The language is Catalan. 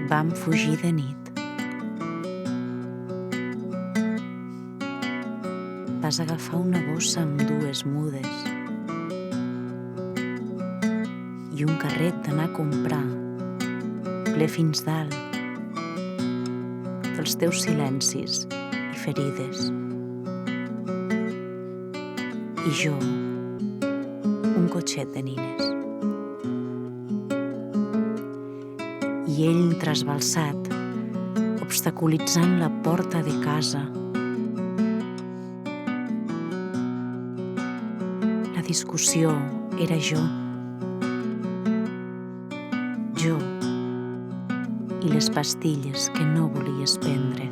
Vam fugir de nit. Vas agafar una bossa amb dues mudes i un carret d'anar a comprar, ple fins dalt dels teus silencis i ferides. I jo, un cotxet de nines. I ell trasbalsat, obstaculitzant la porta de casa. La discussió era jo i les pastilles que no volies prendre.